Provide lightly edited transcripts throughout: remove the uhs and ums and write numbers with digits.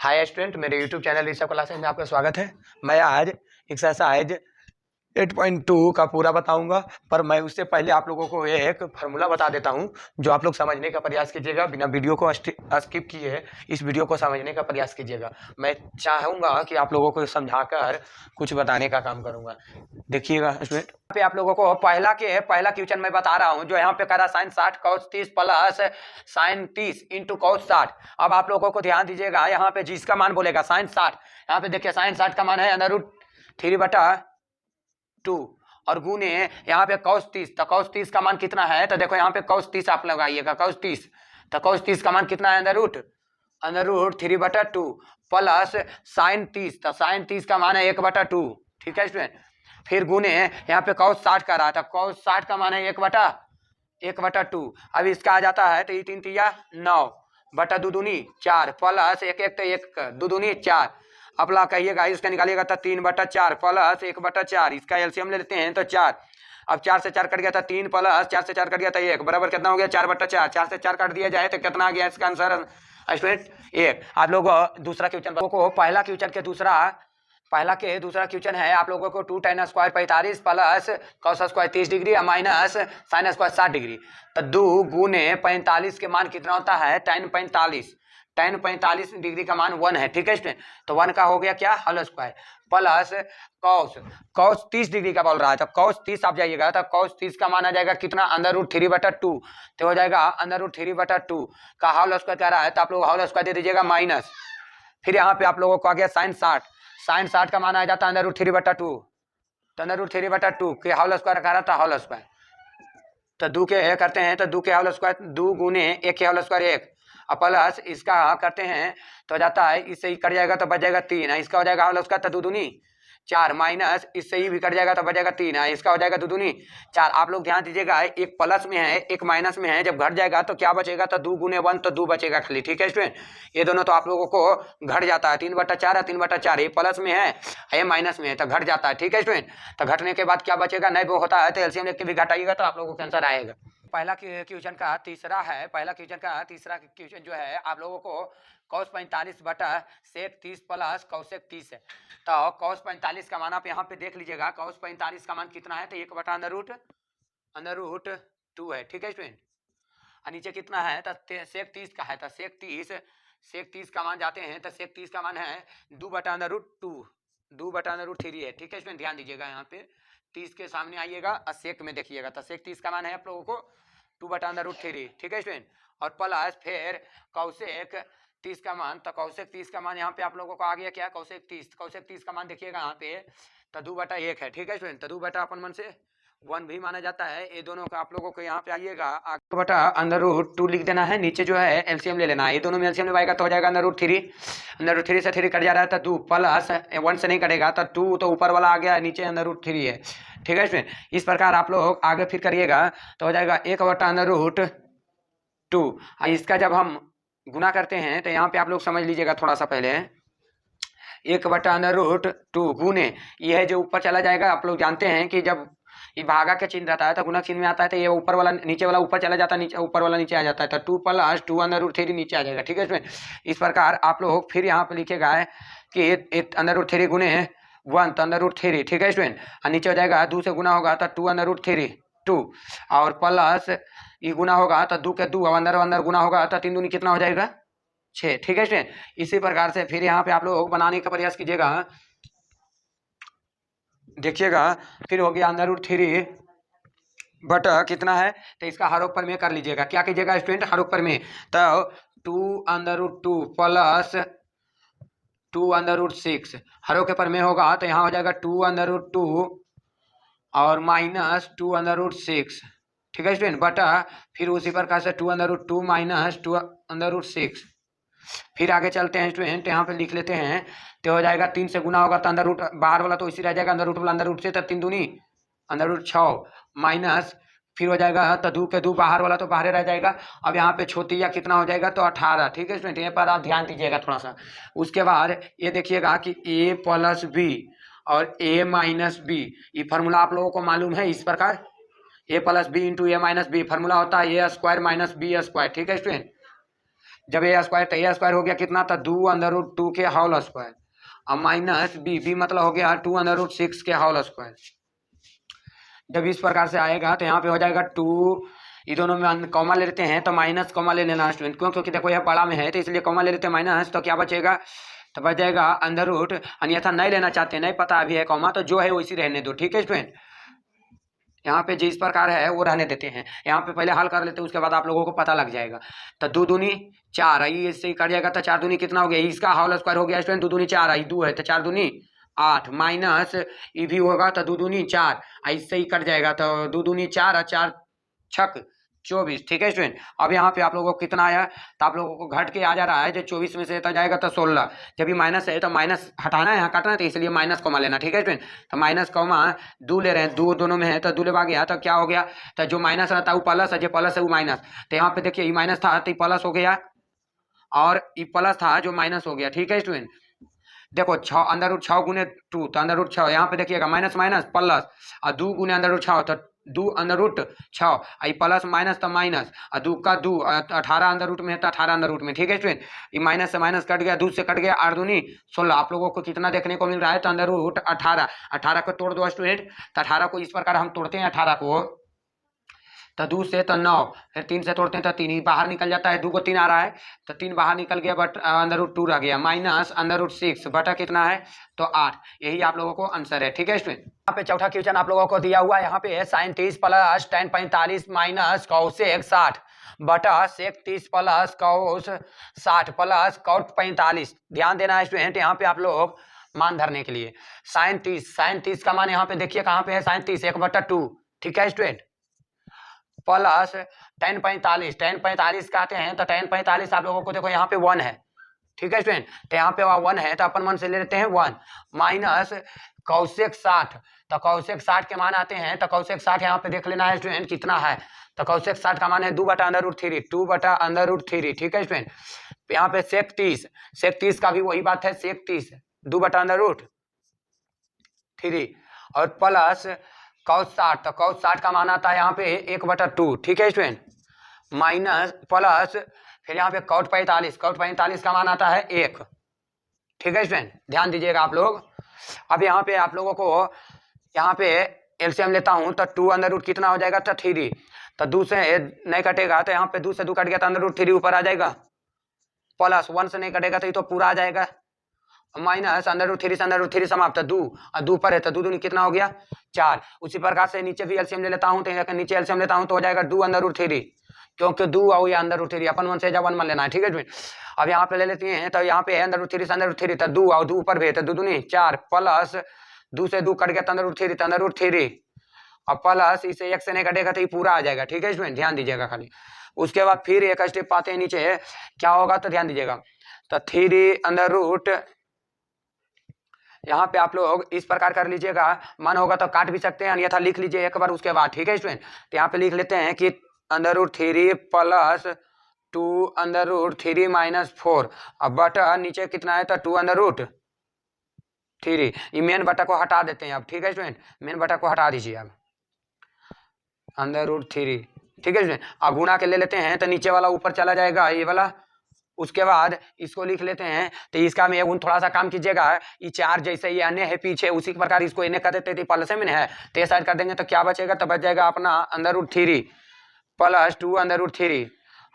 Hi student, मेरे YouTube channel Rishabh classes में आपका स्वागत है। मैं आज एक्सरसाइज 8.2 का पूरा बताऊंगा, पर मैं उससे पहले आप लोगों को एक फार्मूला बता देता हूं जो आप लोग समझने का प्रयास कीजिएगा। बिना वीडियो को स्किप किए इस वीडियो को समझने का प्रयास कीजिएगा। मैं चाहूँगा कि आप लोगों को समझाकर कुछ बताने का काम करूँगा। देखिएगा स्टूडेंट, पे आप लोगों को पहला क्वेश्चन मैं बता रहा हूँ जो यहाँ पे करा sine 60 cos 30 plus sine 30 into cos 60। अब आप लोगों को ध्यान दीजिएगा, यहाँ पे जिसका मान बोलेगा साइन 60, यहाँ पे देखिए साइन 60 का मान है √3/2 और गुने यहाँ पे cos 30, तो cos 30 का मान कितना है? तो देखो यहाँ पे cos 30 आप लगाइएगा, cos 30, तो cos 30 का मान कितना है? √3/2 प्लस साइन 30, तो साइन 30 का मान है 1/2। ठीक है स्टूडेंट, फिर गुने यहाँ पे cos 60 का रहा था, cos 60 का मान है 1/2। अब इसका आ जाता है तो ये 3 तिया 9 बटा 2 दूनी 4 प्लस 1 1 तो 1 2 दूनी 4। अब ला कहिएगा इसका निकालिएगा तो 3/4 प्लस 1/4, इसका एलसीएम ले लेते हैं तो 4। अब 4 से 4 कट गया था 3 प्लस 4 से 4 कट गया था 1 बराबर कितना हो गया? 4/4। 4 से 4 काट दिया जाए तो कितना आ गया इसका आंसर स्टूडेंट? 1। आप लोग दूसरा क्वेश्चन को पहला क्वेश्चन है आप लोगों को 2 tan square 45 plus cos square 30 degree minus sine square 60 degree. तो 2 गुने 45 के मान कितना होता है? tan 45 डिग्री का मान 1 है। ठीक है स्टूडेंट, तो 1 का हो गया क्या? Whole square plus cos 30 degree का बोल रहा है, तो cos 30 आप जाइएगा तो cos 30 का मान आ जाएगा कितना? √3/2, तो हो जाएगा √3/2 का होल स्क्वायर कह रहा है तो आप लोग होल स्क्वायर दे दीजिएगा माइनस। फिर यहाँ पे आप लोगों को आ गया साइन 60 का मान आ जाता है √3/2, तो √3/2 के होल स्क्वायर कह रहा था होल स्क्वायर, तो 2 के करते हैं तो 2 के होल स्क्वायर 2 गुने 1 के होल स्क्वायर 1 और प्लस इसका करते हैं तो जाता है, इससे ही कट जाएगा तो बच जाएगा 3, इसका हो जाएगा होल स्क्वायर तो 2 दूनी 4 माइनस इससे ही भी कट जाएगा तो बच जाएगा 3, इसका हो जाएगा 2 दूनी 4। आप लोग ध्यान दीजिएगा, एक प्लस में है एक माइनस में है, जब घट जाएगा तो क्या बचेगा? तो 2 गुने 1 तो 2 बचेगा खाली। ठीक है स्टूडेंट, ये दोनों तो आप लोगों को घट जाता है, 3/4 है 3/4, ये प्लस में है ये माइनस में है तो घट जाता है। ठीक है स्टूडेंट, तो घटने के बाद क्या बचेगा? नहीं वो होता है तो एलसीएम लेके भी घटाइएगा तो आप लोगों का आंसर आएगा। पहला क्वेश्चन का तीसरा क्वेश्चन जो है आप लोगों को cos 45 बटा sec 30 प्लस cosec 30 है। तो cos 45 का मान आप यहाँ पे देख लीजिएगा, cos 45 का मान कितना है? तो 1/√2 है। ठीक है स्टूडेंट, और नीचे कितना है? तो sec 30 का है, तो sec 30 का मान जाते हैं तो sec 30 का मान है 2/√3 है। ठीक है स्टूडेंट, ध्यान दीजिएगा यहाँ पे 30 के सामने आइएगा और सेक में देखिएगा तो सेक 30 का मान है आप लोगों को 2/√3। ठीक है स्टूडेंट, और प्लस फिर कौसेक 30 का मान, तो कौसेक 30 का मान यहाँ पे आप लोगों को आ गया क्या? कौसेक 30 का मान देखिएगा यहाँ पे तो 2/1 है। ठीक है स्टूडेंट, तो 2 अपन मन से 1 भी माना जाता है। ये दोनों का आप लोगों को यहाँ पे आइएगा 2/√2 लिख देना है, नीचे जो है एलसीएम ले लेना है, ये दोनों में एलसीएम लगाएगा तो हो जाएगा √3 से 3 कट जा रहा है तो 2 प्लस 1 से नहीं कटेगा तो 2 तो ऊपर वाला आ गया, नीचे √3 है। ठीक है स्टूडेंट, इस प्रकार आप लोग आगे फिर करिएगा तो हो जाएगा 1/√2। इसका जब हम गुना करते हैं तो यहाँ पे आप लोग समझ लीजिएगा थोड़ा सा पहले, 1/√2 गुने ये है जो ऊपर चला जाएगा। आप लोग जानते हैं कि जब ये भागा का चिन्ह रहता है तो गुना चिन्ह में आता है तो ये ऊपर वाला नीचे वाला ऊपर चला जाता है, नीचे ऊपर वाला नीचे आ जाता है, तो 2 प्लस 2/√3 नीचे आ जाएगा। ठीक है स्टूडेंट, इस प्रकार आप लोग फिर यहाँ पे लिखेगा कि 1/√3 गुने 1 तो √3। ठीक है स्टूडेंट, और नीचे हो जाएगा 2 से गुना होगा तो 2/√3 और प्लस ये गुना होगा तो 2 के 2 अंदर गुना होगा तो 3 दूनी कितना हो जाएगा? 6। ठीक है स्टूडेंट, इसी प्रकार से फिर यहाँ पे आप लोग बनाने का प्रयास कीजिएगा। देखिएगा फिर हो गया √3 बटा कितना है तो इसका हर ऊपर में कर लीजिएगा। क्या कीजिएगा स्टूडेंट? हर ऊपर में तो 2/2 प्लस 2/6 हरों के पर में होगा तो यहाँ हो जाएगा 2/2 और माइनस 2/6। ठीक है स्टूडेंट, बटा फिर उसी प्रकार से 2/2 माइनस 2/6। फिर आगे चलते हैं स्टूडेंट, यहाँ पे लिख लेते हैं तो हो जाएगा 3 से गुना होगा तो अंदर बाहर वाला तो इसी रह जाएगा, अंदर रूट वाला अंदर रूट से तो 3 दूनी √6 माइनस फिर हो जाएगा तो 2 के 2 बाहर वाला तो बाहर रह जाएगा। अब यहाँ पे छोटिया कितना हो जाएगा? तो 18। ठीक है स्टूडेंट, यहाँ पर आप ध्यान दीजिएगा थोड़ा सा। उसके बाद ये देखिएगा कि a प्लस बी और a माइनस बी, ये फार्मूला आप लोगों को मालूम है इस प्रकार, a plus B into a minus B formula होता है a² माइनस बी²। ठीक है स्टूडेंट, जब ए स्क्वायर तो ए स्क्वायर हो गया कितना, तो 2 अंडर रूट 2 के होल स्क्वायर, और माइनस बी मतलब हो गया 2 अंडर रूट 6 के होल स्क्वायर। जब इस प्रकार से आएगा तो यहाँ पे हो जाएगा 2, ये दोनों में कॉमा ले लेते हैं तो माइनस कॉमा ले लेना स्टूडेंट, क्यों, क्योंकि देखो यह बड़ा में है तो इसलिए कॉमा ले लेते हैं माइनस, तो क्या बचेगा, तो बच जाएगा अंडर रूट, अन्यथा नहीं लेना चाहते, नहीं पता अभी है कॉमा, तो जो है वैसी रहने दो, ठीक है स्टूडेंट। यहाँ पे जिस प्रकार है वो रहने देते हैं, यहाँ पे पहले हल कर लेते हैं, उसके बाद आप लोगों को पता लग जाएगा। तो 2 दूनी 4 आई, इससे ही कट जाएगा, तो 4 दूनी कितना हो गया, इसका होल स्क्वायर हो गया स्टूडेंट, 2 दूनी 4 आई, 2 है तो 4 दूनी 8 माइनस ये भी होगा तो 2 दूनी 4, इससे ही कट जाएगा, तो 2 दूनी 4 और 4 छक 24, ठीक है स्टूडेंट। अब यहाँ पे आप लोगों को कितना आया, तो आप लोगों को घट के आ जा रहा है, जो 24 में से तो जाएगा तो 16, जब ये माइनस है तो माइनस हटाना है, यहाँ काटना है, तो इसलिए माइनस कॉमा लेना, ठीक है स्टूडेंट। तो माइनस कॉमा 2 ले रहे हैं, 2 दोनों में है तो 2 लेवा गया, तो क्या हो गया, तो जो माइनस रहता है वो प्लस है, जो प्लस है वो माइनस, तो यहाँ पे देखिए ये माइनस था तो ये प्लस हो गया, और ये प्लस था जो माइनस हो गया, ठीक है स्टूडेंट। देखो 6 अंडर रूट 6 गुने 2 तो अंडर रूट 6, यहाँ पे देखिएगा माइनस माइनस प्लस, और 2 गुने अंडर रूट 6 तो 2 अंडर रूट 6, आई प्लस माइनस तो माइनस, और 2 का 2 18 अंडर रूट में है तो 18 अंडर रूट में, ठीक है स्टूडेंट। ये माइनस से माइनस कट गया, 2 से कट गया, 8 दूनी 16, आप लोगों को कितना देखने को मिल रहा है, तो अंडर रूट 18, 18 को तोड़ दो स्टूडेंट, तो 18 को इस प्रकार हम तोड़ते हैं, 18 को तो 2 से तो 9, फिर 3 से तोड़ते हैं तो 3 ही बाहर निकल जाता है, 2 को 3 आ रहा है तो 3 बाहर निकल गया, बट अंडर रूट 2 रह गया, माइनस अंडर रूट 6 बटा कितना है तो 8, यही आप लोगों को आंसर है, ठीक है स्टूडेंट। यहाँ पे चौथा क्वेश्चन आप लोगों को दिया हुआ है, यहाँ पे है साइन 30 प्लस tan 45 माइनस कौसेक 60 बटा सेक 30 प्लस कौस 60 प्लस कॉट 45। ध्यान देना है स्टूडेंट, यहाँ पे आप लोग मान धरने के लिए साइन 30 का मान यहाँ पे देखिए कहाँ पे है, साइन 30 1/2, ठीक है स्टूडेंट, प्लस tan 45 कहते हैं, तो tan 45 आप लोगों को देखो यहाँ पे 1 है, ठीक है स्टूडेंट, तो यहाँ पे 1 है तो अपन 1 से ले लेते हैं 1, माइनस कौसेक 60, तो कौसेक 60 के मान आते हैं, तो कौसेक 60 यहाँ पे देख लेना है स्टूडेंट कितना है, तो कौसेक 60 का मान है 2/√3, 2/√3, ठीक है स्टूडेंट। यहाँ पे सेक 30 का भी वही बात है, सेक 30 2/√3, और प्लस कॉस 60, तो कॉस 60 का मान आता है यहाँ पे 1/2, ठीक है स्टूडेंट, माइनस प्लस फिर यहाँ पे कॉट 45 का मान आता है 1, ठीक है स्टूडेंट, ध्यान दीजिएगा आप लोग। अब यहाँ पे आप लोगों को यहाँ पे एलसीएम लेता हूँ तो 2 कितना हो जाएगा, तो 3, तो 2 से नहीं कटेगा, तो यहाँ पे 2 से 2 कट गया तो √3 ऊपर आ जाएगा, प्लस 1 से नहीं कटेगा तो ये तो पूरा आ जाएगा, माइनस √3 से √3 समाप्त, 2 और 2 पर है तो 2 दूनी कितना हो गया 4। उसी प्रकार से नीचे भी एलसीएम ले लेता हूँ, तो नीचे एलसीएम लेता हूँ तो हो जाएगा 2 क्योंकि 2 और ये √3 अपन 1 से जब 1 मान लेना है, ठीक है। अब यहाँ पे ले लेते हैं, तो यहाँ पे है √3 से √3 तो 2 और 2 ऊपर भी है तो 2 दूनी 4, प्लस 2 से 2 कट गया तो √3 और प्लस इसे 1 से नहीं कटेगा तो ये पूरा आ जाएगा, ठीक है स्टूडेंट, ध्यान दीजिएगा खाली। उसके बाद फिर एक स्टेप पाते हैं नीचे, क्या होगा तो ध्यान दीजिएगा, तो 3 यहाँ पे आप लोग इस प्रकार कर लीजिएगा, मन होगा तो काट भी सकते हैं, अन्यथा लिख लीजिए एक बार उसके बाद, ठीक है स्टूडेंट। तो यहाँ पे लिख लेते हैं कि √3 प्लस 2 माइनस 4, अब बटा नीचे कितना है तो 2 ये मेन बटा को हटा देते हैं अब, ठीक है स्टूडेंट, मेन बटा को हटा दीजिए अब, √3, ठीक है स्टूडेंट। अब गुणा के ले लेते हैं तो नीचे वाला ऊपर चला जाएगा ये वाला, उसके बाद इसको लिख लेते हैं, तो इसका में थोड़ा सा काम कीजिएगा, ये 4 जैसे ये अन्य है पीछे उसी प्रकार इसको इन्हें कर देते थे, प्लस में है तो ये साइड कर देंगे तो क्या बचेगा, तो बच जाएगा अपना √3 प्लस 2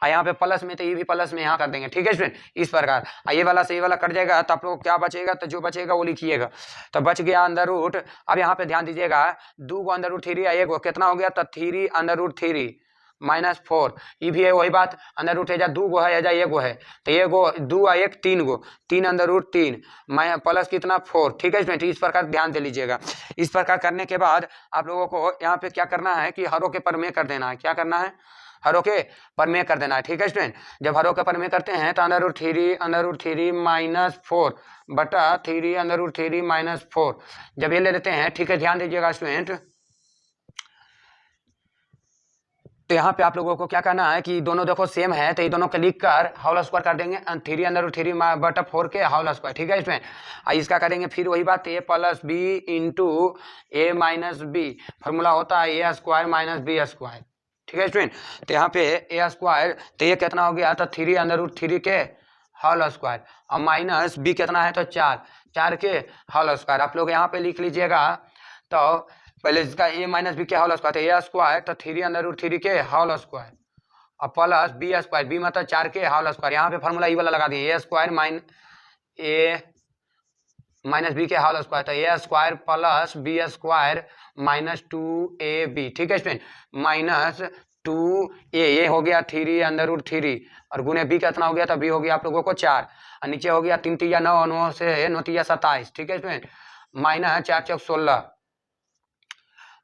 और यहाँ पे प्लस में तो ये भी प्लस में यहाँ कर देंगे, ठीक है स्टूडेंट, इस प्रकार। ये वाला से ये वाला कट जाएगा तो आप लोग क्या बचेगा, तो जो बचेगा वो लिखिएगा, तो बच गया √। अब यहाँ पे ध्यान दीजिएगा 2 को √3 या 1 कितना हो गया, तो 3 माइनस 4, ये भी है वही बात, √, है जा 2 गो है या जा 1 गो है, तो 1 गो 2 और 1 3 गो, 3 मैं प्लस कितना 4, ठीक है स्टूडेंट, इस प्रकार ध्यान दे लीजिएगा। इस प्रकार करने के बाद आप लोगों को यहाँ पे क्या करना है कि हरों के पर में कर देना है, क्या करना है, हरों के पर में कर देना है, ठीक है स्टूडेंट। जब हरों के पर में करते हैं तो √3 माइनस 4 बटा 3 माइनस 4, जब ये ले लेते हैं, ठीक है, ध्यान दीजिएगा स्टूडेंट। तो यहाँ पे आप लोगों को क्या करना है कि दोनों देखो सेम है, तो ये दोनों को लिख कर होल स्क्वायर कर देंगे, 3 बटा 4 के होल स्क्वायर, ठीक है इसमें। इसका करेंगे फिर वही बात, a plus B into A minus B, formula होता है a² माइनस बी², ठीक है स्टूडेंट। तो यहाँ पे ए स्क्वायर, तो ये कितना हो गया, तो 3 अंडर रूट 3 के होल स्क्वायर, और माइनस बी कितना है, तो 4 के होल स्क्वायर। आप लोग यहाँ पे लिख लीजिएगा। तो पहले इसका ए माइनस बी के होल स्क्वायर, तो ए स्क्वायर तो 3 अंडर रूट 3 के होल स्क्वायर और प्लस बी स्क्वायर, बी मतलब 4 के होल स्क्वायर। यहाँ पे फॉर्मूला ई वाला लगा दिए, ए स्क्वायर माइनस बी के होल स्क्वायर, तो A square plus B square minus 2ab। ठीक है स्टूडेंट, माइनस 2a, ये हो गया 3 अंडर रूट 3 और गुने बी कितना हो गया, तो बी हो गया आप लोगों को 4 और नीचे हो गया 3 तिया 9, 9 से 9 तिया 27। ठीक है स्टूडेंट, माइनस 4 चौक 16।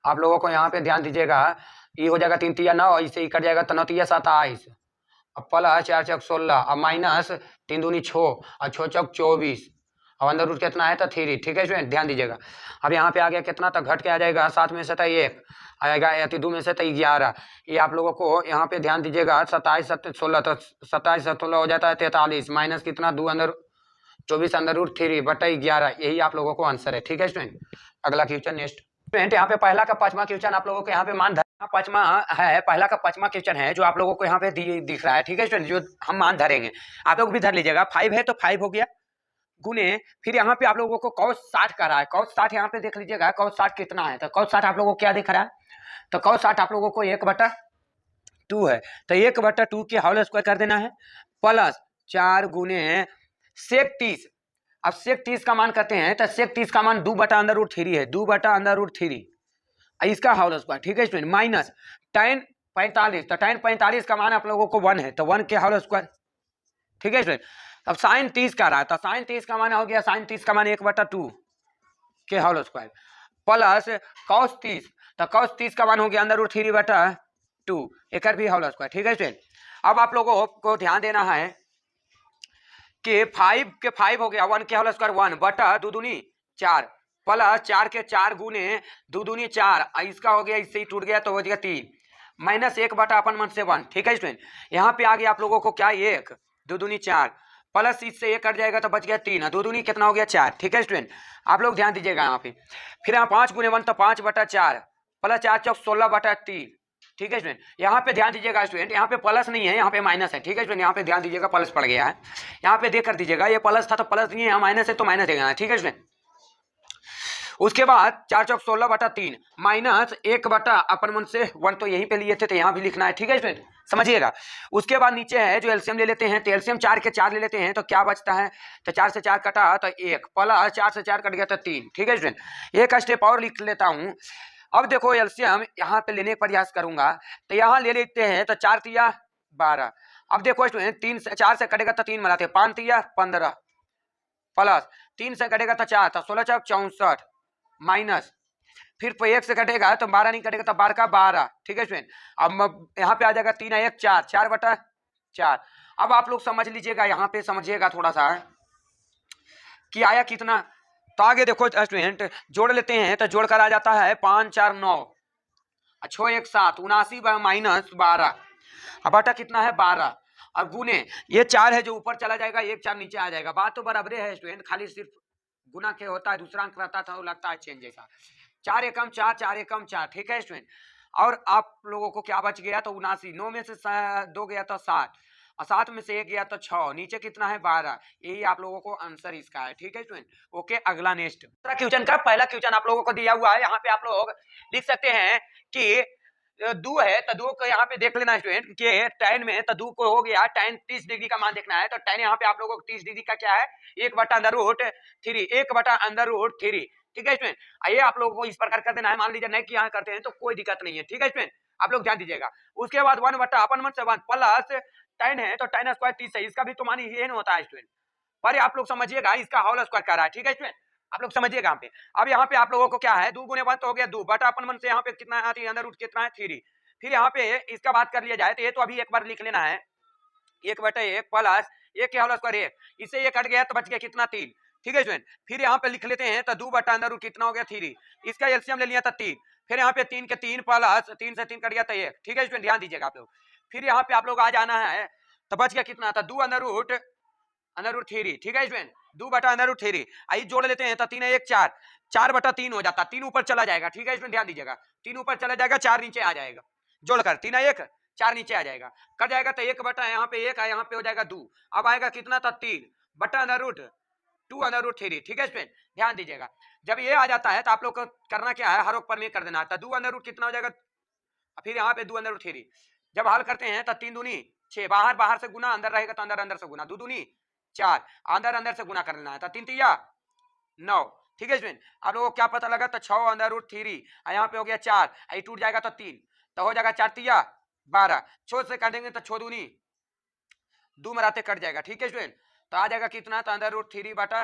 आप लोगों को यहाँ पे ध्यान दीजिएगा, ये हो जाएगा 3 तिया 9, इससे ही कट जाएगा तो 9 तिया 27 और प्लस 4 चौक 16 और माइनस 3 दूनी 6 और 6 चौक 24 और अंदर रूट कितना है, तो 3। ठीक है स्टूडेंट, ध्यान दीजिएगा। अब यहाँ पे आ गया कितना, तो घट के आ जाएगा 7 में से तो 1 आएगा, या 2 में से तो 11। ये आप लोगों को यहाँ पे ध्यान दीजिएगा, 27 16, तो 27 16 हो जाता है 43, माइनस कितना 2 अंदर 24 अंदर रूट 3 बटा 11, यही आप लोगों को आंसर है। ठीक है स्टूडेंट, अगला क्वेश्चन नेक्स्ट स्टूडेंट। यहाँ पे पहला का 5वां क्वेश्चन आप लोगों को यहाँ पे मान 5वां है, पहला का 5वां क्वेश्चन है जो आप लोगों को यहाँ पे दिख रहा है। ठीक है स्टूडेंट, जो हम मान धरेंगे आप लोग भी धर लीजिएगा। 5 है तो 5 हो गया गुने, फिर यहाँ पे आप लोगों को cos 60 कर रहा है। cos 60 यहाँ पे देख लीजिएगा, cos 60 कितना है, तो cos 60 आप लोगों को क्या दिख रहा है, तो cos 60 आप लोगों को 1/2 है, तो 1/2 के होल स्क्वायर कर देना है प्लस 4 गुने sec 30। अब sec 30 का मान करते हैं, तो sec 30 का मान 2/√3 है, 2/√3 इसका होल स्क्वायर। ठीक है स्टूडेंट, माइनस tan 45, तो tan 45 का मान आप लोगों को 1 है, तो 1 के होल स्क्वायर। ठीक है स्टूडेंट, अब साइन 30 का रहा है, तो साइन 30 का मान हो गया, साइन 30 का मान 1/2 के होल स्क्वायर प्लस cos 30, तो cos 30 का मान हो गया √3/2 एक भी होल स्क्वायर। ठीक है स्टूडेंट, अब आप लोगों को ध्यान देना है कि 5 के 5 हो गया, 1 के होल स्क्वायर 1 बटा 2 दूनी 4 प्लस 4 के 4 गुने 2 दूनी 4, इसका हो गया, इससे ही टूट गया तो हो गया 3 माइनस 1/1 ठीक है स्टूडेंट, यहाँ पे आ गया आप लोगों को क्या 1 2 दूनी 4 प्लस इससे 1 कट जाएगा तो बच गया 3, 2 दूनी कितना हो गया 4। ठीक है स्टूडेंट, आप लोग ध्यान दीजिएगा यहाँ पे, फिर यहाँ 5 गुने 1 तो 5/4 प्लस 4 चौक 16/3। ठीक है स्टूडेंट, यहाँ पे ध्यान दीजिएगा स्टूडेंट, यहाँ पे प्लस नहीं है, यहाँ पे माइनस है। ठीक है स्टूडेंट, यहाँ पे ध्यान दीजिएगा, प्लस पड़ गया है, यहाँ पे देख कर दीजिएगा, ये प्लस था तो प्लस नहीं है, यहाँ माइनस है तो माइनस देगा। ठीक है स्टूडेंट, उसके बाद 4 चौक 16/3 माइनस 1/1 तो यहीं पे लिए थे तो यहाँ भी लिखना है। ठीक है स्टूडेंट, समझिएगा। उसके बाद नीचे है जो एलसीएम ले लेते हैं, तो एलसीएम 4 के 4 ले लेते हैं, तो क्या बचता है, तो 4 से 4 कटा तो 1 प्लस 4 से 4 कट गया तो 3। ठीक है स्टूडेंट, एक स्टेप और लिख लेता हूँ। अब देखो एलसीएम यहाँ पे लेने का प्रयास करूंगा, तो यहाँ ले लेते हैं, तो 4 तिया 12। अब देखो स्टूडेंट, 3 से 4 से कटेगा तो 3 बनाते, 5 तिया 15 प्लस 3 से कटेगा तो 4, तो 16 चौक 64 माइनस फिर 1 से कटेगा तो 12 नहीं कटेगा तो 12 का 12। ठीक है स्टूडेंट, अब यहाँ पे आ जाएगा 3 1 4 4/4। अब आप लोग समझ लीजिएगा, यहाँ पे समझिएगा थोड़ा सा कि आया कितना, तो आगे देखो स्टूडेंट जोड़ लेते हैं, तो जोड़ कर आ जाता है 5 4 9 6 1 7 79 माइनस 12, अब बटा कितना है 12 और गुने ये 4 है जो ऊपर चला जाएगा, 1 4 नीचे आ जाएगा। बात तो बराबर है स्टूडेंट, खाली सिर्फ गुना के होता है, दूसरा अंक रहता था वो लगता है चेंज जैसा। 4 एकम 4 4 एकम 4। ठीक है स्टूडेंट, और आप लोगों को क्या बच गया, तो 79, 9 में से 2 गया तो 7 और 7 में से 1 गया तो 6, नीचे कितना है 12, यही आप लोगों को आंसर इसका है। ठीक है स्टूडेंट, ओके अगला नेक्स्ट क्वेश्चन का पहला क्वेश्चन आप लोगों को दिया हुआ है, यहाँ पे आप लोग लिख सकते हैं कि दू है, तो दू को यहाँ पे देख लेना स्टूडेंट कि tan में, तो दू को हो गया tan 30 डिग्री का मान देखना है, तो tan यहाँ पे आप लोगों को 30 डिग्री का क्या है 1/√3 1/√3। ठीक है स्टूडेंट, आइए आप लोगों को इस प्रकार कर देना है, मान लीजिए नहीं कि यहाँ करते हैं तो कोई दिक्कत नहीं है। ठीक है स्टूडेंट, आप लोग ध्यान दीजिएगा। उसके बाद 1/1 प्लस tan है, तो tan स्क्वायर 30 है, इसका भी तो मान ये होता है स्टूडेंट, पर आप लोग समझिएगा इसका होल स्क्वायर कर रहा है। ठीक है स्टूडेंट, आप लोग समझिएगा यहाँ पे। अब यहाँ पे आप लोगों को क्या है 2 गुने 1 तो हो गया 2 बटा 1 से यहाँ पे कितना आती है अंदर रूट कितना है 3। फिर यहाँ पे इसका बात कर लिया जाए तो ये तो अभी एक बार लिख लेना है 1/1 प्लस 1 के होल स्क्वायर 1, इससे ये कट गया तो बच गया कितना 3। ठीक है स्टूडेंट, फिर यहाँ पे लिख लेते हैं, तो 2 बटा अंदर रूट कितना हो गया 3, इसका एलसीएम ले लिया था 3, फिर यहाँ पे 3 के 3 प्लस 3 से 3 कट गया था 1। ठीक है स्टूडेंट, ध्यान दीजिएगा आप लोग। फिर यहाँ पे आप लोग आ जाना है, तो बच गया कितना था 2 अंदर रूट 3। ठीक है स्टूडेंट, 2 बटा अंदर√3 आई जोड़ लेते हैं, तो 3 1 4 4/3 हो जाता, 3 ऊपर चला जाएगा। ठीक है स्टूडेंट, ध्यान दीजिएगा, 3 ऊपर चला जाएगा 4 नीचे आ जाएगा। जोड़कर 3 1 4 नीचे आ जाएगा, कट जाएगा तो 1 बटा यहाँ पे 1 है, यहाँ पे हो जाएगा 2, अब आएगा कितना था 3 बटा अंडर रूट 2 अंडर रूट 3। ठीक है स्टूडेंट, ध्यान दीजिएगा जब ये आ जाता है तो आप लोग को करना क्या है, हर एक पर में कर देना है। 2 अंडर रूट कितना हो जाएगा, फिर यहाँ पे 2 अंडर रूट 3 जब हल करते हैं तो 3 दूनी 6, बाहर बाहर से गुना, अंदर रहेगा तो अंदर अंदर से गुना, 2 दूनी 4, अंदर अंदर से गुना कर लेना है तो 3 3 9। ठीक है स्टूडेंट, आप लोगों को क्या पता लगा, तो 6 अंडर रूट 3, यहाँ पे हो गया 4, ये टूट जाएगा तो 3, तो हो जाएगा 4 3 12, 6 से काटेंगे तो 6 दूनी 2 मराते कट जाएगा। ठीक है स्टूडेंट, तो आ जाएगा कितना, तो अंडर रूट 3 बटा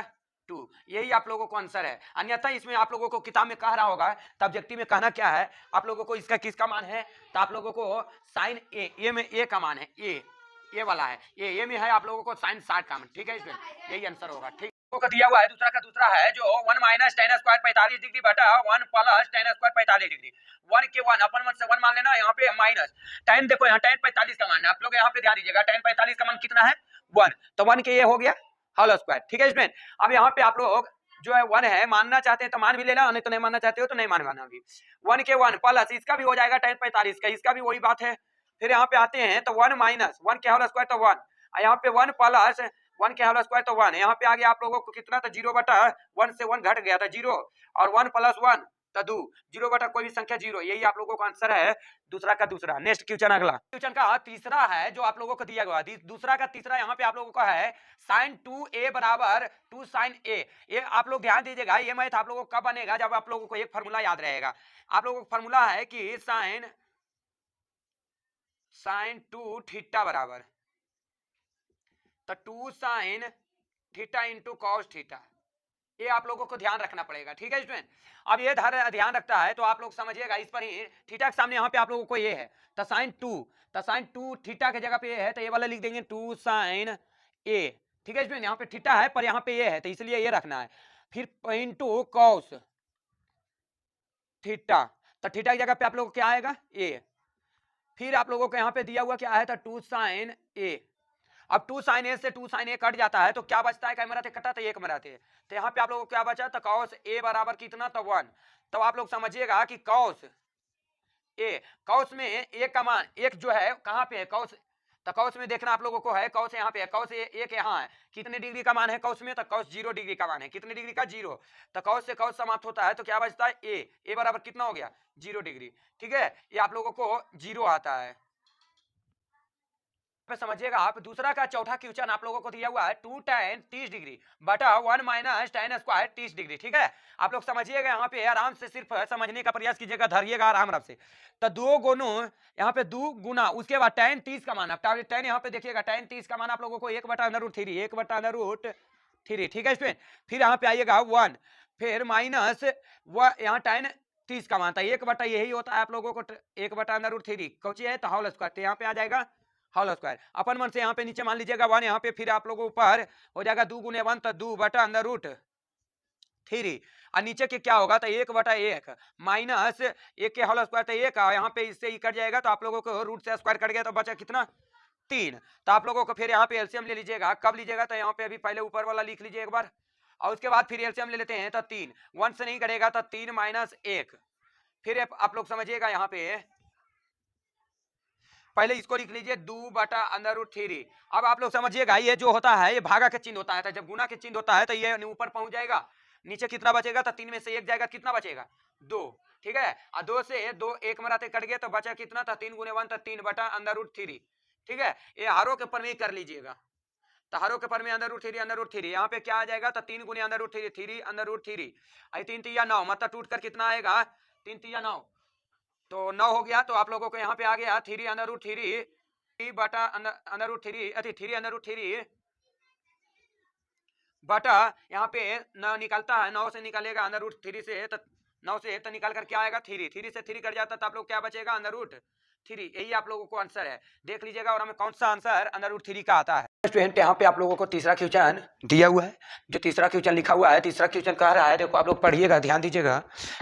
2, यही आप लोगों को आंसर है। अन्यथा इसमें आप लोगों को किताब में कह रहा होगा तो ऑब्जेक्टिव में कहना क्या है आप लोगों को, इसका किसका मान है, तो आप लोगों को साइन ए में ए का मान है, ए वाला है, ए में है आप लोगों को साइन 60 का मान। ठीक है स्टूडेंट, यही आंसर होगा। ठीक को दिया हुआ है, दूसरा का दूसरा है जो 1 माइनस tan स्क्वायर 45 डिग्री बटा 1 प्लस tan स्क्वायर 45 डिग्री, 1 के 1 अपन 1 से 1 मान लेना, यहाँ पे माइनस tan, देखो यहाँ tan 45 का मान है, आप लोग यहाँ पे ध्यान दीजिएगा tan 45 का मान कितना है 1, तो 1 के ये हो गया होल स्क्वायर। ठीक है स्टूडेंट, अब यहाँ पे आप लोग जो है 1 है, मानना चाहते हैं तो मान भी लेना, नहीं तो नहीं मानना चाहते हो तो नहीं मानना भी। 1 के 1 प्लस इसका भी हो जाएगा tan 45 का, इसका भी वही बात है। फिर यहाँ पे आते हैं तो 1 माइनस 1 के होल स्क्वायर तो 1, यहाँ पे 1 प्लस 1 के होल स्क्वायर तो 1, यहाँ पे आ गया आप लोगों को कितना, तो 0 बटा 1 से 1 घट गया था 0, और 1 प्लस 1 तो 2, 0 बटा कोई भी संख्या 0, यही आप लोगों का आंसर है दूसरा का दूसरा। नेक्स्ट क्वेश्चन, अगला क्वेश्चन का तीसरा है जो आप लोगों को दिया गया, दूसरा का तीसरा यहाँ पे आप लोगों का है sin 2a बराबर 2 sin a। ये आप लोग ध्यान दीजिएगा, ये मैथ आप लोगों को कब बनेगा, जब आप लोगों को एक फार्मूला याद रहेगा। आप लोगों को फार्मूला है कि sin 2 थीटा बराबर तो 2 sin theta into cos theta, ये आप लोगों को ध्यान रखना पड़ेगा। ठीक है स्टूडेंट, अब ये ध्यान रखता है तो आप लोग समझिएगा, इस पर ही थीटा के सामने यहाँ पे आप लोगों को ये है तो sin 2 थीटा की जगह पे ये है तो ये वाला लिख देंगे 2 sin a। ठीक है स्टूडेंट, यहाँ पे थीटा है पर यहाँ पे ये है तो इसलिए ये रखना है, फिर इंटू कॉस थीटा, तो थीटा की जगह पे आप लोगों को क्या आएगा a, फिर आप लोगों को यहाँ पे दिया हुआ क्या है तो 2 sin a। अब 2 sin a से 2 sin a कट जाता है तो क्या बचता है, कैमरा कटा तो 1 मराते, तो यहाँ पे आप लोगों को क्या बचा, तो cos a बराबर कितना, तो 1। तो आप लोग समझिएगा कि cos में a का मान एक जो है कहाँ पे है cos, तो cos में देखना आप लोगों को है cos यहाँ पे है, cos एक यहाँ है, कितने डिग्री का मान है cos में, तो cos 0 डिग्री का मान है, कितने डिग्री का 0, तो cos से cos समाप्त होता है तो क्या बचता है a बराबर कितना हो गया 0 डिग्री। ठीक है, ये आप लोगों को 0 आता है। समझिएगा आप, दूसरा का चौथा क्वेश्चन आप लोगों को दिया हुआ है 2 tan 30 डिग्री बटा 1 माइनस tan स्क्वायर 30 डिग्री। ठीक है, आप लोग समझिएगा, यहाँ पे आराम से सिर्फ समझने का प्रयास कीजिएगा, धरिएगा आराम से। तो 2 गुना यहाँ पे 2 गुना उसके बाद tan 30 का मान, tan यहाँ पे देखिएगा tan 30 का मान आप लोगों को 1 बटा अंडर रूट 3, 1 बटा अंडर रूट 3। ठीक है स्टूडेंट, फिर यहाँ पे आइएगा 1, फिर माइनस यहाँ tan 30 का मान था 1 बटा यही होता है आप लोगों को 1 बटा अंडर रूट 3, कौची है तो होल स्क्वायर, तो यहाँ पे आ जाएगा होल स्क्वायर। अपन मन से यहाँ पे नीचे मान लीजिएगा 1, यहाँ पे फिर आप लोगों ऊपर हो जाएगा 2 गुने 1 तो 2 बटा अंडर रूट 3, और नीचे के क्या होगा तो 1 बटा 1 माइनस 1 के होल स्क्वायर तो 1, यहाँ पे इससे ही कट जाएगा तो आप लोगों को रूट से स्क्वायर कट गया तो बचा कितना 3। तो आप लोगों को फिर यहाँ पे एलसीएम ले लीजिएगा, कब लीजिएगा तो यहाँ पे अभी पहले ऊपर वाला लिख लीजिए एक बार, और उसके बाद फिर एलसीएम ले लेते हैं तो 3, 1 से नहीं करेगा तो 3 माइनस 1, फिर आप लोग समझिएगा यहाँ पे पहले इसको लिख लीजिए 2 बटा अंडर रूट 3। अब आप लोग समझिएगा, ये जो होता है ये भागा के चिन्ह होता है, तो जब गुना के चिन्ह होता है तो ये ऊपर पहुंच जाएगा, नीचे कितना बचेगा तो 3 में से 1 जाएगा, कितना बचेगा 2। ठीक है, और 2 से 2 1 मराते कट गया तो बचा कितना था 3 गुने 1 तो 3 बटा अंडर रूट 3। ठीक है, ये हारों के पर में कर लीजिएगा, तो हारों के पर में अंडर रूट 3 यहाँ पे क्या आ जाएगा तो 3 गुने अंडर रूट 3 अंडर रूट 3, 3 3 9 मतलब टूट कर कितना आएगा 3 3 9, तो 9 हो गया। तो आप लोगों को यहाँ पे आ गया 3 अंडर रूट 3 बटा अंडर रूट 3 3 अंडर रूट 3 बटा यहाँ पे 9 निकलता है, 9 से निकलेगा अंडर रूट 3 से, तो 9 से तो निकाल कर क्या आएगा 3 से 3 कट जाता तो आप लोग क्या बचेगा अंडर रूट 3, यही आप लोगों को आंसर है, देख लीजिएगा। और हमें कौन सा आंसर अंडर रूट 3 का आता है। स्टूडेंट यहाँ पे आप लोगों को तीसरा क्वेश्चन दिया हुआ है, जो तीसरा क्वेश्चन लिखा हुआ है, तीसरा क्वेश्चन कह रहा है, देखो आप लोग पढ़िएगा ध्यान दीजिएगा,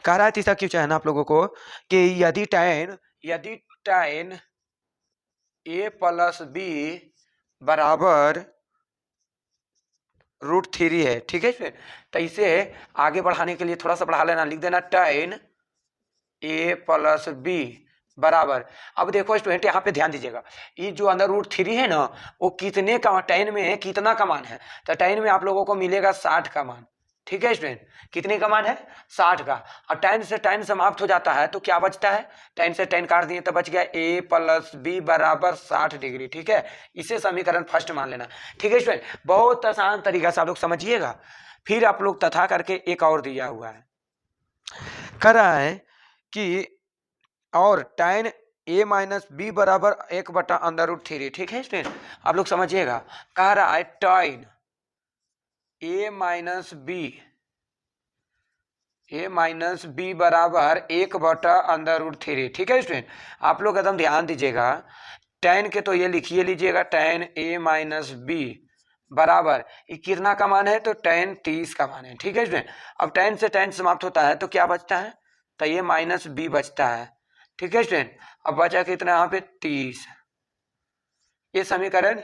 कह रहा है तीसरा क्वेश्चन आप लोगों को कि यदि tan a प्लस b बराबर रूट 3 है। ठीक है, तो इसे आगे बढ़ाने के लिए थोड़ा सा बढ़ा लेना, लिख देना tan a प्लस b बराबर। अब देखो स्टूडेंट यहाँ पे ध्यान दीजिएगा, ये जो अंडर रूट 3 है ना, वो कितने का tan में कितना का मान है, तो tan में आप लोगों को मिलेगा 60 का मान। ठीक है स्टूडेंट, कितने का मान है 60 का। और tan से tan समाप्त हो जाता है तो क्या बचता है, tan से tan काट दिए तो बच गया a + b बराबर 60 डिग्री। ठीक है, इसे समीकरण फर्स्ट मान लेना। ठीक है स्टूडेंट, बहुत आसान तरीका से आप लोग समझिएगा। फिर आप लोग तथा करके एक और दिया हुआ है, कह रहा है कि और tan a - b बराबर 1/√3। ठीक है स्टूडेंट, आप लोग समझिएगा, कह रहा है tan a - b बराबर 1/√3। ठीक है स्टूडेंट, आप लोग एकदम ध्यान दीजिएगा, tan के तो ये लिखिए लीजिएगा, tan a - b बराबर ये कितना का मान है, तो tan 30 का मान है। ठीक है स्टूडेंट, अब tan से tan समाप्त होता है तो क्या बचता है, तो ये -b बचता है। ठीक है स्टूडेंट, अब बचा कितना यहाँ पे 30, ये समीकरण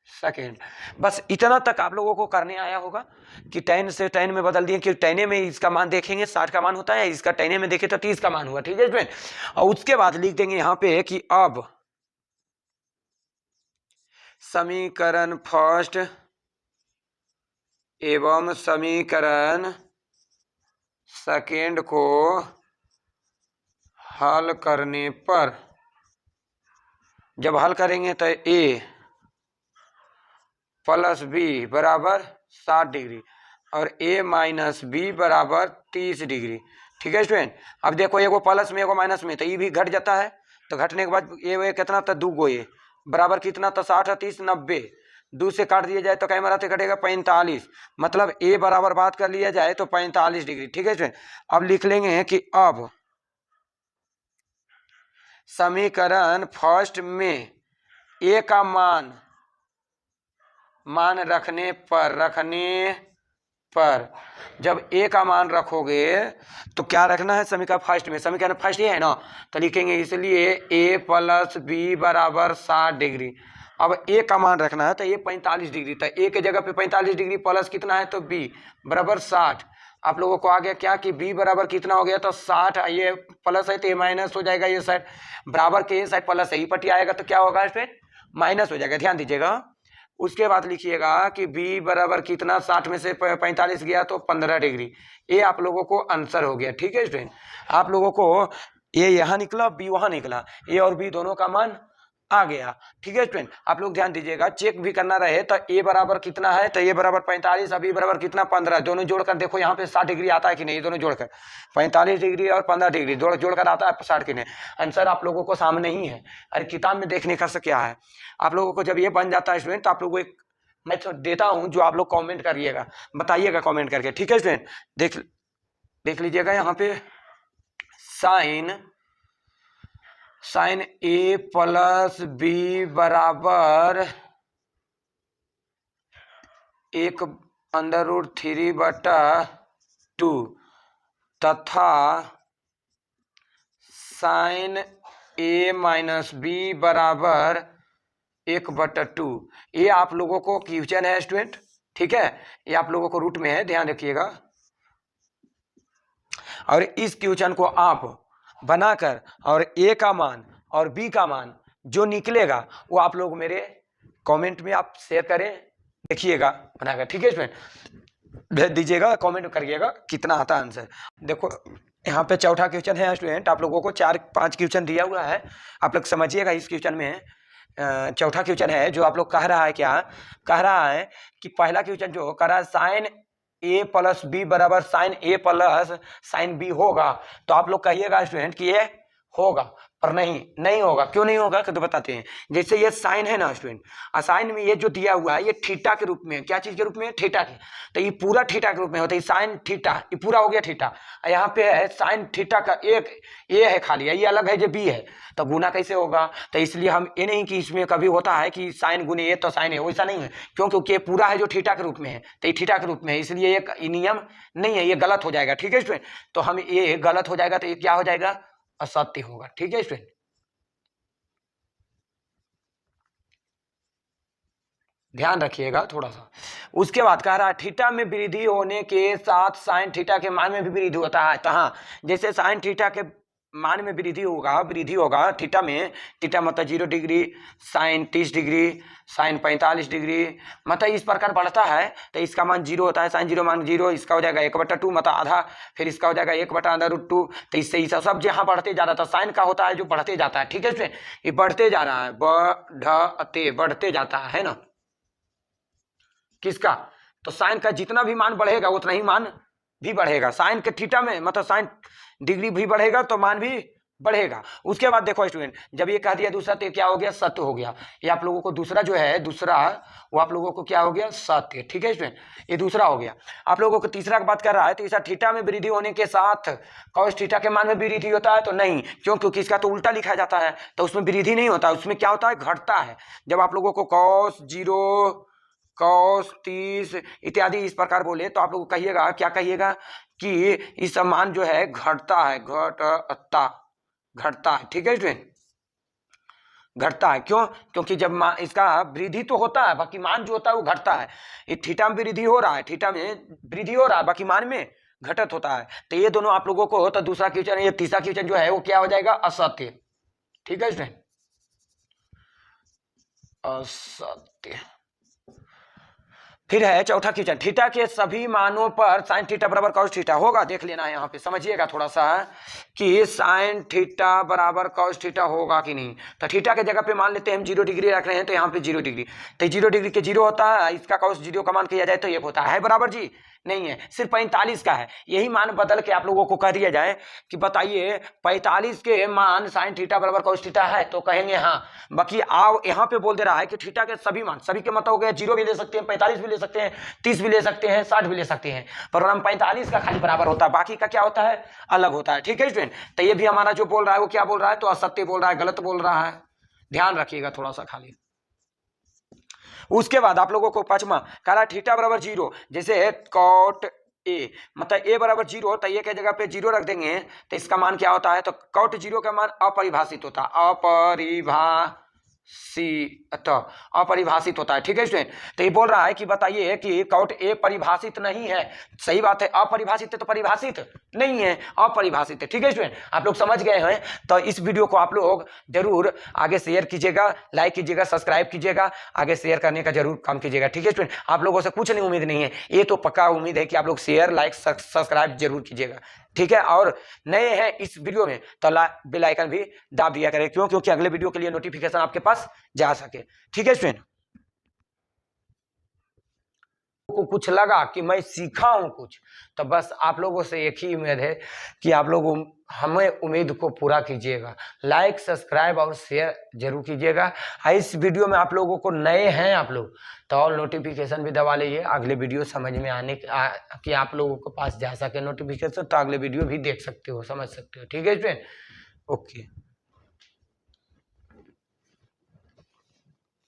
सेकेंड। बस इतना तक आप लोगों को करने आया होगा कि tan से tan में बदल दिए, कि tan में इसका मान देखेंगे 60 का मान होता है, इसका tan में देखे तो 30 का मान हुआ। ठीक है स्टूडेंट, और उसके बाद लिख देंगे यहाँ पे कि अब समीकरण फर्स्ट एवं समीकरण सेकेंड को हल करने पर, जब हल करेंगे तो a + b बराबर 60 डिग्री और a - b बराबर 30 डिग्री। ठीक है स्टूडेंट, अब देखो एगो प्लस में एगो माइनस में, तो ये भी घट जाता है, तो घटने के बाद ये कितना था, 2 गो ये बराबर कितना था, 60 और 30 90, 2 से काट दिया जाए तो कैमरा से कटेगा 45, मतलब a बराबर बात कर लिया जाए तो 45 डिग्री। ठीक है स्टूडेंट, अब लिख लेंगे कि अब समीकरण फर्स्ट में a का मान रखने पर जब a का मान रखोगे तो क्या रखना है, समीकरण फर्स्ट में, समीकरण फर्स्ट ये है ना, तो लिखेंगे इसलिए a + b बराबर 60 डिग्री। अब a का मान रखना है तो ये 45 डिग्री, तो a के जगह पे 45 डिग्री प्लस कितना है, तो b बराबर 60। आप लोगों को आ गया क्या कि b बराबर कितना हो गया, तो 60, ये प्लस है तो ये माइनस हो जाएगा, ये साइड बराबर के ये साइड प्लस है, ही पट्टी आएगा तो क्या होगा इस पर माइनस हो जाएगा। ध्यान दीजिएगा, उसके बाद लिखिएगा कि b बराबर कितना, 60 में से 45 गया तो 15 डिग्री। ये आप लोगों को आंसर हो गया। ठीक है स्टूडेंट, आप लोगों को ये यहाँ निकला, b वहाँ निकला, a और b दोनों का मान आ गया। ठीक है स्टूडेंट, आप लोग ध्यान दीजिएगा, चेक भी करना रहे तो a बराबर कितना है, तो a बराबर 45 और b बराबर कितना 15, दोनों जोड़कर देखो यहाँ पे 60 डिग्री आता है कि नहीं, दोनों जोड़कर 45 डिग्री और 15 डिग्री जोड़कर आता है 60 की नहीं। आंसर आप लोगों को सामने ही है, अरे किताब में देखने का क्या है। आप लोगों को जब ये बन जाता है स्टूडेंट, तो आप लोगों को एक मैं तो देता हूँ जो आप लोग कमेंट करिएगा, बताइएगा कमेंट करके। ठीक है स्टूडेंट, देख लीजिएगा यहाँ पे साइन a + b बराबर 1/√3/2 तथा साइन a - b बराबर 1/2। ये आप लोगों को क्वेश्चन है स्टूडेंट। ठीक है, ये आप लोगों को रूट में है, ध्यान रखिएगा। और इस क्वेश्चन को आप बनाकर और a का मान और b का मान जो निकलेगा वो आप लोग मेरे कमेंट में आप शेयर करें, देखिएगा बनाकर। ठीक है स्टूडेंट, भेज दीजिएगा, कमेंट करिएगा कितना आता है आंसर। देखो यहाँ पे चौथा क्वेश्चन है स्टूडेंट, आप लोगों को 4-5 क्वेश्चन दिया हुआ है, आप लोग समझिएगा। इस क्वेश्चन में चौथा क्वेश्चन है जो आप लोग कह रहा है, क्या कह रहा है कि पहला क्वेश्चन जो कह रहा है साइन a + b बराबर साइन a + साइन b होगा, तो आप लोग कहिएगा स्टूडेंट कि ये होगा, पर नहीं होगा। क्यों नहीं होगा तो बताते हैं। जैसे ये साइन है ना स्टूडेंट, साइन में ये जो दिया हुआ है ये थीटा के रूप में, क्या चीज के रूप में, थीटा के, तो ये पूरा थीटा के रूप में होता है, साइन थीटा, ये पूरा हो गया थीटा। यहाँ पे है साइन थीटा का एक ए है खाली, ये अलग है जो बी है, तो गुना कैसे होगा, तो इसलिए हम ये नहीं कि इसमें कभी होता है कि साइन गुने ए तो साइन है, वैसा नहीं है, क्योंकि ये पूरा है जो थीटा के रूप में है, तो ये थीटा के रूप में है, इसलिए एक नियम नहीं है, ये गलत हो जाएगा। ठीक है स्टूडेंट, तो हम ये गलत हो जाएगा तो ये क्या हो जाएगा, असत्य होगा। ठीक है स्टूडेंट, ध्यान रखिएगा थोड़ा सा। उसके बाद कह रहा है थीटा में वृद्धि होने के साथ साइन थीटा के मान में भी वृद्धि होता है। तो हाँ, जैसे साइन थीटा के मान में वृद्धि होगा थीटा में, थीटा मतलब 0 degree, sine 30 degree, sine 45 degree, मतलब इस प्रकार बढ़ता है तो इसका मान 0 होता है, साइन 0 मान 0, इसका हो जाएगा 1/2 मतलब आधा, फिर इसका हो जाएगा 1/√2। तो इससे ये सब जहाँ बढ़ते जा रहा था, साइन का होता है जो बढ़ते जाता है, ठीक है स्टूडेंट, ये बढ़ते जा रहा है, बढ़ते जाता है ना, किसका, तो साइन का जितना भी मान बढ़ेगा उतना ही मान भी बढ़ेगा, साइन के थीटा में मतलब साइन डिग्री भी बढ़ेगा तो मान भी बढ़ेगा। उसके बाद देखो स्टूडेंट, जब ये कह दिया दूसरा तो क्या हो गया, सत्य हो गया। ये आप लोगों को दूसरा जो है, दूसरा वो आप लोगों को क्या हो गया, सत्य, ठीक है स्टूडेंट, ये दूसरा हो गया। आप लोगों को तीसरा की बात कर रहा है, तीसरा थीटा में वृद्धि होने के साथ कॉस थीटा के मान में वृद्धि होता है, तो नहीं, क्योंकि इसका तो उल्टा लिखा जाता है, तो उसमें वृद्धि नहीं होता, उसमें क्या होता है, घटता है। जब आप लोगों को कॉस 0, कॉस 30 इत्यादि इस प्रकार बोले तो आप लोग कहिएगा, क्या कहिएगा कि इस मान जो है घटता है, घटता है, ठीक है स्टूडेंट, घटता है। क्यों, क्योंकि जब इसका वृद्धि तो होता है, बाकी मान जो होता है वो घटता है। ये थीटा में वृद्धि हो रहा है, थीटा में वृद्धि हो रहा है, बाकी मान में घटत होता है। तो ये दोनों आप लोगों को, तो दूसरा क्वेश्चन, ये तीसरा क्वेश्चन जो है वो क्या हो जाएगा, असत्य, ठीक है स्टूडेंट, असत्य। फिर है चौथा क्वेश्चन, थीटा के सभी मानों पर साइन थीटा बराबर कॉस थीटा होगा, देख लेना है यहाँ पे, समझिएगा थोड़ा सा कि साइन थीटा बराबर कॉस थीटा होगा कि नहीं। तो थीटा के जगह पे मान लेते हैं हम 0 डिग्री रख रहे हैं, तो यहाँ पे 0 डिग्री, तो 0 डिग्री के 0 होता है, इसका कॉस 0 का मान किया जाए तो 1 होता है बराबर जी, नहीं है, सिर्फ 45 का है। यही मान बदल के आप लोगों को कह दिया जाए कि बताइए 45 के मान साइन थीटा बराबर कॉस थीटा है, तो कहेंगे हाँ। बाकी आओ यहाँ पे बोल दे रहा है कि थीटा के सभी मान, सभी के मतलब हो गया, 0 भी ले सकते हैं, 45 भी ले सकते हैं, 30 भी ले सकते हैं, 60 भी ले सकते हैं, पर हम 45 का खाली बराबर होता है, बाकी का क्या होता है, अलग होता है, ठीक है स्टूडेंट। तो ये भी हमारा जो बोल रहा है वो क्या बोल रहा है, तो असत्य बोल रहा है, गलत बोल रहा है, ध्यान रखिएगा थोड़ा सा खाली। उसके बाद आप लोगों को पांचवा कह रहा थीटा बराबर 0, जैसे कॉट ए मतलब ए बराबर 0, तो ए के जगह पे 0 रख देंगे तो इसका मान क्या होता है, तो कॉट 0 का मान अपरिभाषित होता है, अपरिभाषित होता है, ठीक है स्टूडेंट। तो ये बोल रहा है कि बताइए कि कॉट ए परिभाषित नहीं है, सही बात है, अपरिभाषित है तो परिभाषित नहीं है, अपरिभाषित है, ठीक है स्टूडेंट, आप लोग समझ गए हैं। तो इस वीडियो को आप लोग जरूर आगे शेयर कीजिएगा, लाइक कीजिएगा, सब्सक्राइब कीजिएगा, आगे शेयर करने का जरूर काम कीजिएगा, ठीक है स्टूडेंट। आप लोगों से कुछ नहीं उम्मीद नहीं है, ये तो पक्का उम्मीद है कि आप लोग शेयर, लाइक, सब्सक्राइब जरूर कीजिएगा, ठीक है। और नए हैं इस वीडियो में तो बेल आइकन भी दाब दिया करें, क्यों, क्योंकि अगले वीडियो के लिए नोटिफिकेशन आपके पास जा सके, ठीक है स्टूडेंट। को कुछ लगा कि मैं सीखा हूं कुछ, तो बस आप लोगों से एक ही उम्मीद है कि आप लोग हमें उम्मीद को पूरा कीजिएगा, लाइक, सब्सक्राइब और शेयर जरूर कीजिएगा। इस वीडियो में आप लोगों को नए हैं आप लोग तो और नोटिफिकेशन भी दबा लीजिए, अगले वीडियो समझ में आने कि आप लोगों के पास जा सके नोटिफिकेशन, तो अगले वीडियो भी देख सकते हो, समझ सकते हो, ठीक है स्टूडेंट, ओके।